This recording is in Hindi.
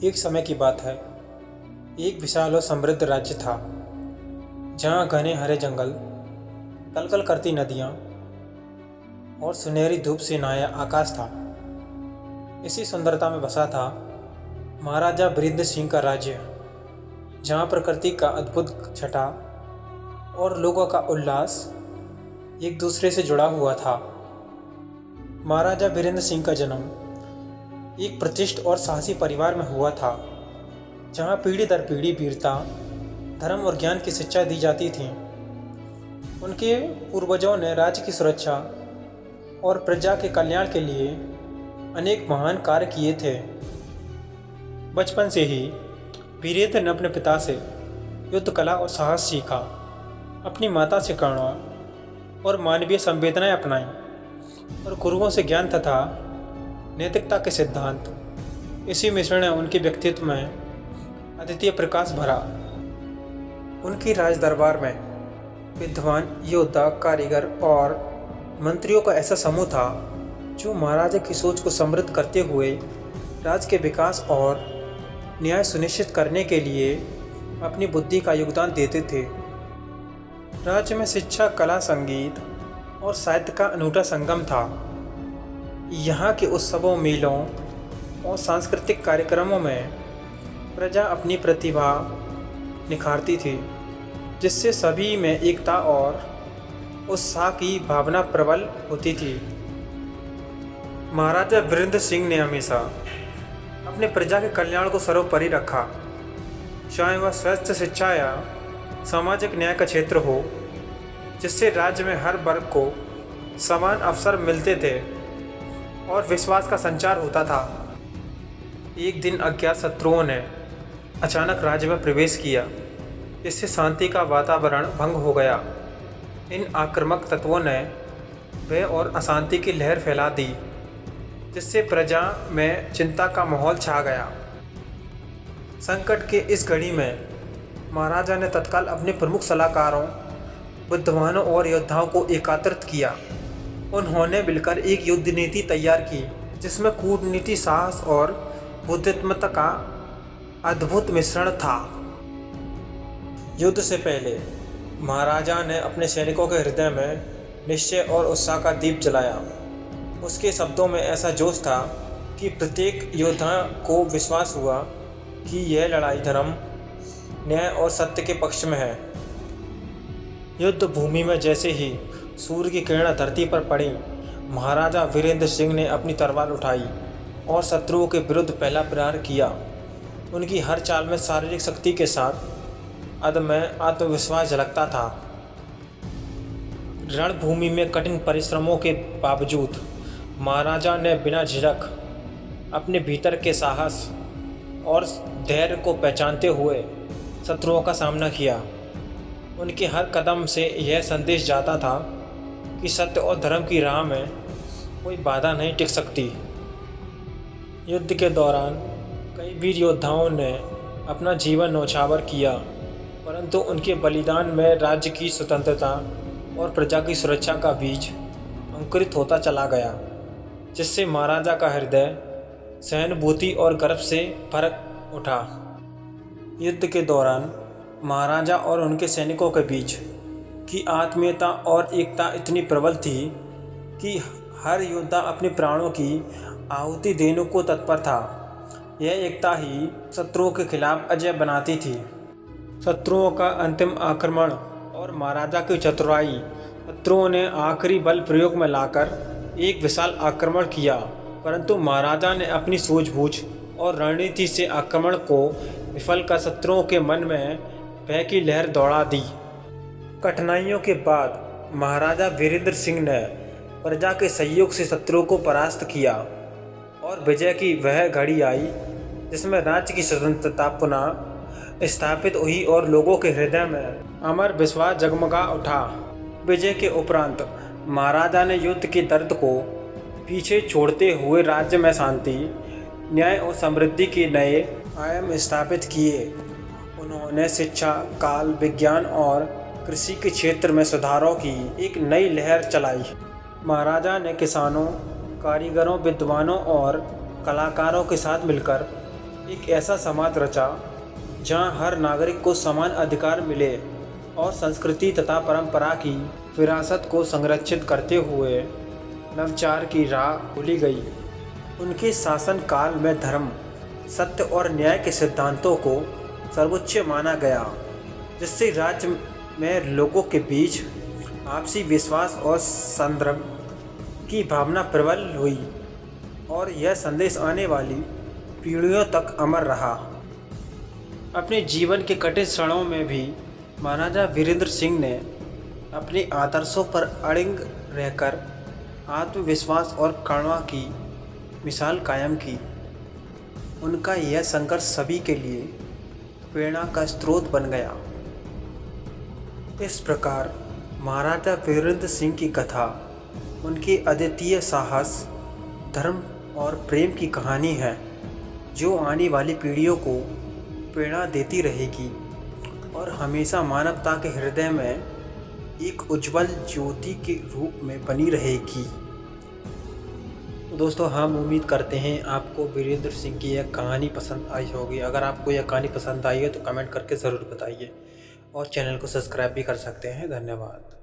एक समय की बात है। एक विशाल और समृद्ध राज्य था, जहाँ घने हरे जंगल, कलकल करती नदियाँ और सुनहरी धूप से नहाया आकाश था। इसी सुंदरता में बसा था महाराजा वीरेंद्र सिंह का राज्य, जहाँ प्रकृति का अद्भुत छटा और लोगों का उल्लास एक दूसरे से जुड़ा हुआ था। महाराजा वीरेंद्र सिंह का जन्म एक प्रतिष्ठित और साहसी परिवार में हुआ था, जहाँ पीढ़ी दर पीढ़ी वीरता, धर्म और ज्ञान की शिक्षा दी जाती थी। उनके पूर्वजों ने राज्य की सुरक्षा और प्रजा के कल्याण के लिए अनेक महान कार्य किए थे। बचपन से ही वीरेंद्र ने अपने पिता से युद्ध कला और साहस सीखा, अपनी माता से करुणा और मानवीय संवेदनाएं अपनाई और गुरुओं से ज्ञान तथा नैतिकता के सिद्धांत। इसी मिश्रण ने उनके व्यक्तित्व में अद्वितीय प्रकाश भरा। उनकी राज दरबार में विद्वान, योद्धा, कारीगर और मंत्रियों का ऐसा समूह था जो महाराजा की सोच को समृद्ध करते हुए राज्य के विकास और न्याय सुनिश्चित करने के लिए अपनी बुद्धि का योगदान देते थे। राज्य में शिक्षा, कला, संगीत और साहित्य का अनूठा संगम था। यहाँ के उत्सवों, मेलों और सांस्कृतिक कार्यक्रमों में प्रजा अपनी प्रतिभा निखारती थी, जिससे सभी में एकता और उत्साह की भावना प्रबल होती थी। महाराजा वीरेंद्र सिंह ने हमेशा अपने प्रजा के कल्याण को सर्वोपरि रखा, चाहे वह स्वस्थ शिक्षा या सामाजिक न्याय का क्षेत्र हो, जिससे राज्य में हर वर्ग को समान अवसर मिलते थे और विश्वास का संचार होता था। एक दिन अज्ञात शत्रुओं ने अचानक राज्य में प्रवेश किया, जिससे शांति का वातावरण भंग हो गया। इन आक्रामक तत्वों ने भय और अशांति की लहर फैला दी, जिससे प्रजा में चिंता का माहौल छा गया। संकट के इस घड़ी में महाराजा ने तत्काल अपने प्रमुख सलाहकारों, विद्वानों और योद्धाओं को एकत्रित किया। उन्होंने मिलकर एक युद्ध नीति तैयार की, जिसमें कूटनीति, साहस और बुद्धिमत्ता का अद्भुत मिश्रण था। युद्ध से पहले महाराजा ने अपने सैनिकों के हृदय में निश्चय और उत्साह का दीप जलाया। उसके शब्दों में ऐसा जोश था कि प्रत्येक योद्धा को विश्वास हुआ कि यह लड़ाई धर्म, न्याय और सत्य के पक्ष में है। युद्ध भूमि में जैसे ही सूर्य की किरणें धरती पर पड़ी, महाराजा वीरेंद्र सिंह ने अपनी तलवार उठाई और शत्रुओं के विरुद्ध पहला प्रहार किया। उनकी हर चाल में शारीरिक शक्ति के साथ अदम्य आत्मविश्वास झलकता था। रणभूमि में कठिन परिश्रमों के बावजूद महाराजा ने बिना झिझक अपने भीतर के साहस और धैर्य को पहचानते हुए शत्रुओं का सामना किया। उनके हर कदम से यह संदेश जाता था कि सत्य और धर्म की राह में कोई बाधा नहीं टिक सकती। युद्ध के दौरान कई वीर योद्धाओं ने अपना जीवन न्यौछावर किया, परंतु उनके बलिदान में राज्य की स्वतंत्रता और प्रजा की सुरक्षा का बीज अंकुरित होता चला गया, जिससे महाराजा का हृदय सहानुभूति और गर्व से भर उठा। युद्ध के दौरान महाराजा और उनके सैनिकों के बीच की आत्मीयता और एकता इतनी प्रबल थी कि हर योद्धा अपने प्राणों की आहुति देने को तत्पर था। यह एकता ही शत्रुओं के खिलाफ अजय बनाती थी। शत्रुओं का अंतिम आक्रमण और महाराजा की चतुराई, शत्रुओं ने आखिरी बल प्रयोग में लाकर एक विशाल आक्रमण किया, परंतु महाराजा ने अपनी सूझबूझ और रणनीति से आक्रमण को विफल कर शत्रुओं के मन में भय की लहर दौड़ा दी। कठिनाइयों के बाद महाराजा वीरेंद्र सिंह ने प्रजा के सहयोग से शत्रुओं को परास्त किया और विजय की वह घड़ी आई जिसमें राज्य की स्वतंत्रता पुनः स्थापित हुई और लोगों के हृदय में अमर विश्वास जगमगा उठा। विजय के उपरांत महाराजा ने युद्ध के दर्द को पीछे छोड़ते हुए राज्य में शांति, न्याय और समृद्धि के नए आयाम स्थापित किए। उन्होंने शिक्षा, काल, विज्ञान और कृषि के क्षेत्र में सुधारों की एक नई लहर चलाई। महाराजा ने किसानों, कारीगरों, विद्वानों और कलाकारों के साथ मिलकर एक ऐसा समाज रचा जहां हर नागरिक को समान अधिकार मिले और संस्कृति तथा परंपरा की विरासत को संरक्षित करते हुए नवाचार की राह खोली गई। उनके शासनकाल में धर्म, सत्य और न्याय के सिद्धांतों को सर्वोच्च माना गया, जिससे राज्य में लोगों के बीच आपसी विश्वास और संदर्भ की भावना प्रबल हुई और यह संदेश आने वाली पीढ़ियों तक अमर रहा। अपने जीवन के कठिन क्षणों में भी महाराजा वीरेंद्र सिंह ने अपने आदर्शों पर अड़िग रहकर आत्मविश्वास और करुणा की मिसाल कायम की। उनका यह संघर्ष सभी के लिए प्रेरणा का स्रोत बन गया। इस प्रकार महाराजा वीरेंद्र सिंह की कथा उनके अद्वितीय साहस, धर्म और प्रेम की कहानी है, जो आने वाली पीढ़ियों को प्रेरणा देती रहेगी और हमेशा मानवता के हृदय में एक उज्जवल ज्योति के रूप में बनी रहेगी। तो दोस्तों, हम उम्मीद करते हैं आपको वीरेंद्र सिंह की यह कहानी पसंद आई होगी। अगर आपको यह कहानी पसंद आई है तो कमेंट करके ज़रूर बताइए और चैनल को सब्सक्राइब भी कर सकते हैं। धन्यवाद।